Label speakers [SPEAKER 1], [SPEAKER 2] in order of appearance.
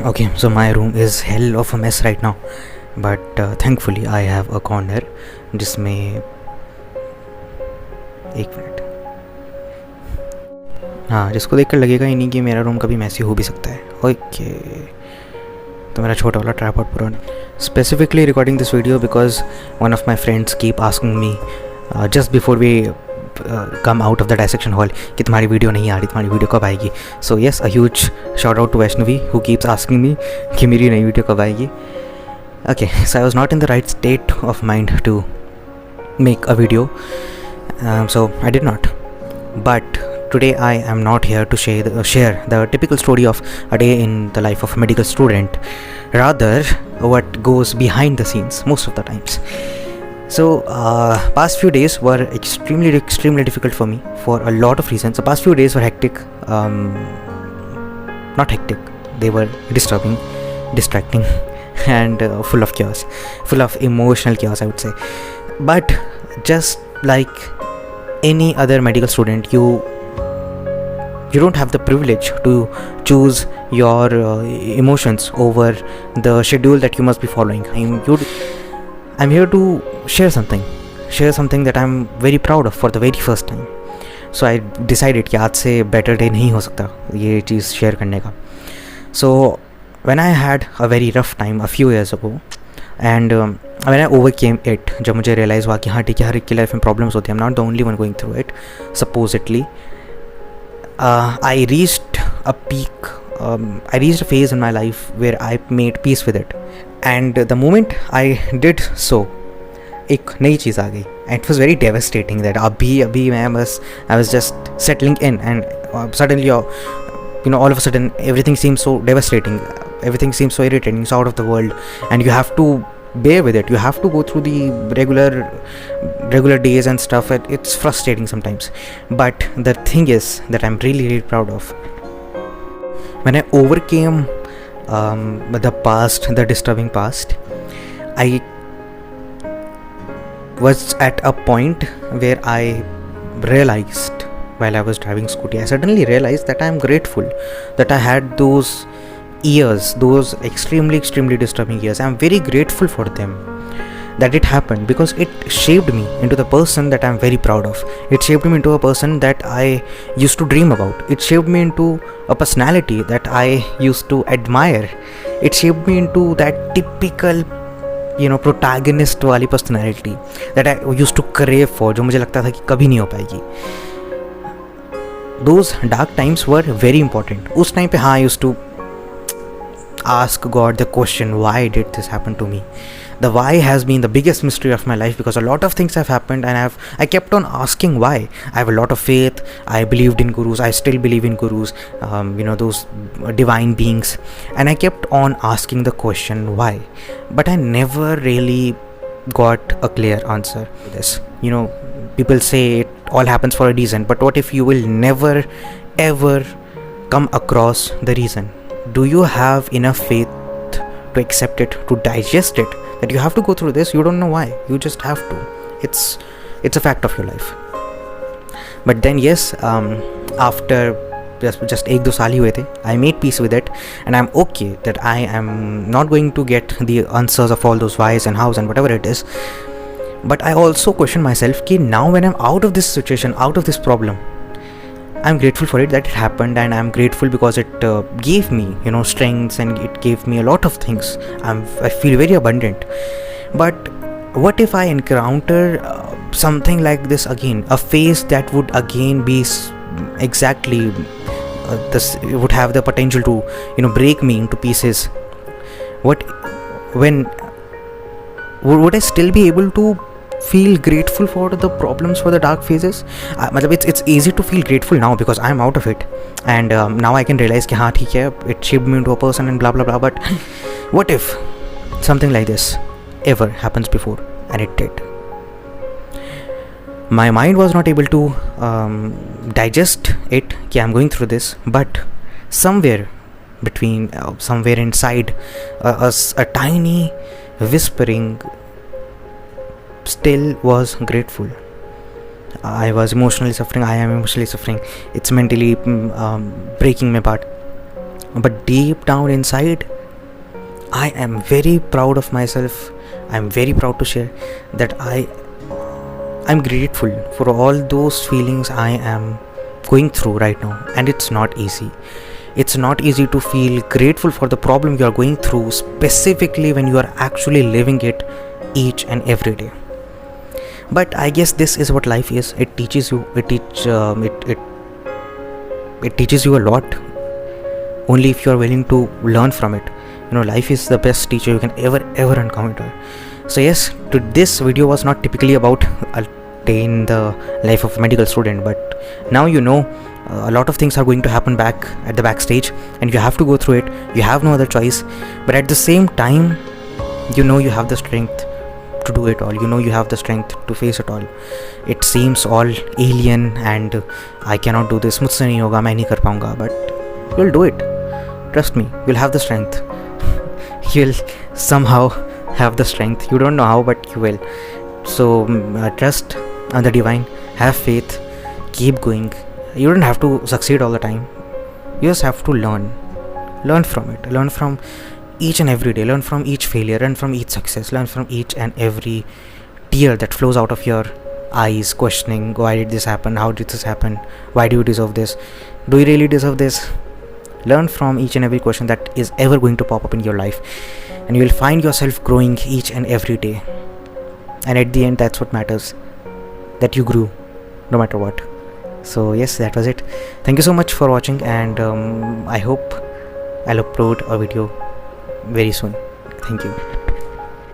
[SPEAKER 1] Okay, so my room is hell of a mess right now, but thankfully I have a corner जिसमें एक minute, हाँ, जिसको देखकर लगेगा ही नहीं कि मेरा रूम कभी मैसी हो भी सकता है. ओके, तो मेरा छोटा वाला ट्राइपॉड पूरा specifically recording this video because one of my friends keep asking me just before we come out of the dissection hall कि तुम्हारी वीडियो नहीं आ रही, तुम्हारी वीडियो कब आएगी. So yes, a huge shout out to Vaishnavi who keeps asking me कि मेरी नई वीडियो कब आएगी. Okay, so I was not in the right state of mind to make a video, so I did not. But today I am not here to share the typical story of a day in the life of a medical student, rather what goes behind the scenes most of the times. So past few days were extremely difficult for me for a lot of reasons. The past few days were hectic, not hectic, they were disturbing, distracting and full of chaos, full of emotional chaos, I would say. But just like any other medical student, you don't have the privilege to choose your emotions over the schedule that you must be following. I'm here to share something that I'm very proud of for the very first time. So I decided कि आज से better day नहीं हो सकता ये चीज़ share करने का. So when I had a very rough time a few years ago, and when I overcame it, जब मुझे realize हुआ कि हाँ ठीक है, हर एक की लाइफ में problems होती हैं, I'm not the only one going through it, supposedly. I reached a peak, I reached a phase in my life where I made peace with it, and the moment I did so, एक नई चीज़ आ गई, and it was very devastating that अभी मैं बस I was just settling in, and suddenly all of a sudden everything seems so devastating, everything seems so irritating, so out of the world, and you have to bear with it, you have to go through the regular days and stuff. It's frustrating sometimes, but the thing is that I'm really proud of, when I overcame the disturbing past, I was at a point where I realized, while I was driving scooty, I suddenly realized that I am grateful that I had those years, those extremely disturbing years. I am very grateful for them, that it happened, because it shaped me into the person that I am very proud of. It shaped me into a person that I used to dream about. It shaped me into a personality that I used to admire. It shaped me into that typical protagonist वाली personality that I used to crave for, जो मुझे लगता था कि कभी नहीं हो पाएगी. Those dark times were very important. उस टाइम पे हाँ, I used to ask God the question, why did this happen to me? The why has been the biggest mystery of my life, because a lot of things have happened and I kept on asking why. I have a lot of faith, I believed in gurus, I still believe in gurus, those divine beings, and I kept on asking the question why, but I never really got a clear answer to this. People say it all happens for a reason, but what if you will never ever come across the reason? Do you have enough faith to accept it, to digest it, that you have to go through this? You don't know why, you just have to. It's a fact of your life. But then yes, after just 1-2 साल ही हुए थे, I made peace with it, and I'm okay that I am not going to get the answers of all those whys and hows and whatever it is. But I also question myself कि now when I'm out of this situation, out of this problem, I'm grateful for it that it happened, and I'm grateful because it gave me strengths, and it gave me a lot of things. I feel very abundant. But what if I encounter something like this again, a phase that would again be exactly this would have the potential to break me into pieces? Would I still be able to feel grateful for the problems, for the dark phases? It's easy to feel grateful now because I'm out of it, and now I can realize कि हाँ ठीक है, it shaped me into a person and blah blah blah. But what if something like this ever happens before? And it did. My mind was not able to digest it कि I'm going through this, but somewhere inside a tiny whispering still was grateful. I was emotionally suffering, I am emotionally suffering, it's mentally breaking me apart. but deep down inside, I am very proud of myself. I'm very proud to share that I'm grateful for all those feelings I am going through right now, and it's not easy. It's not easy to feel grateful for the problem you are going through, specifically when you are actually living it each and every day. But I guess this is what life is. It teaches you. It teaches you a lot. Only if you are willing to learn from it. Life is the best teacher you can ever encounter. So yes, this video was not typically about attain the life of a medical student, but now a lot of things are going to happen back at the backstage, and you have to go through it. You have no other choice. But at the same time, you have the strength to do it all. You have the strength to face it all. It seems all alien and I cannot do this, मुझसे नहीं होगा, मैं नहीं कर पाऊंगा, but you'll do it. Trust me, you'll have the strength. You'll somehow have the strength. You don't know how, but you will. So trust on the divine, have faith, keep going. You don't have to succeed all the time. You just have to learn from it, learn from each and every day, learn from each failure, learn from each success, learn from each and every tear that flows out of your eyes, questioning, why did this happen, how did this happen, why do you deserve this, do you really deserve this? Learn from each and every question that is ever going to pop up in your life, and you will find yourself growing each and every day. And at the end, that's what matters, that you grew no matter what. So yes, that was it. Thank you so much for watching, and I hope I'll upload a video very soon. Thank you.